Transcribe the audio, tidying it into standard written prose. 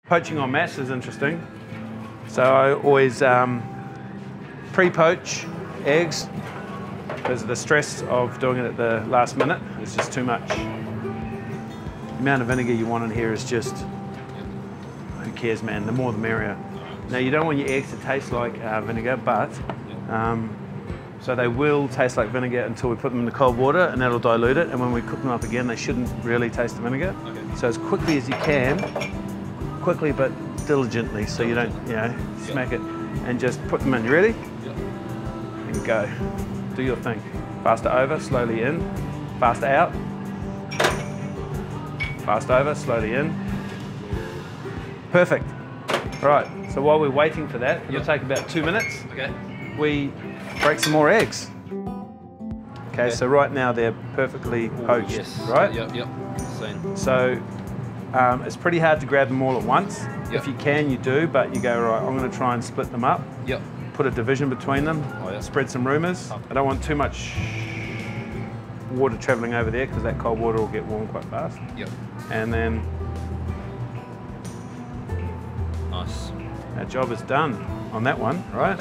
Poaching en masse is interesting. So I always pre-poach eggs because the stress of doing it at the last minute is just too much. The amount of vinegar you want in here is just, who cares, man? The more the merrier. Now you don't want your eggs to taste like vinegar, but so they will taste like vinegar until we put them in the cold water, and that'll dilute it. And when we cook them up again, they shouldn't really taste the vinegar. Okay. So as quickly as you can, quickly but diligently, so you don't, smack it, and just put them in. You ready? Yep. And go. Do your thing. Faster over, slowly in. Faster out. Fast over, slowly in. Perfect. All right, so while we're waiting for that, it'll take about 2 minutes. Okay. We break some more eggs. Okay, so right now they're perfectly poached, yes. Right? Yep. Same. So it's pretty hard to grab them all at once. Yep. If you can, you do, but you go, right, I'm going to try and split them up. Yep. Put a division between them, spread some rumours. I don't want too much water travelling over there because that cold water will get warm quite fast. Yep. And then nice. Our job is done on that one, right?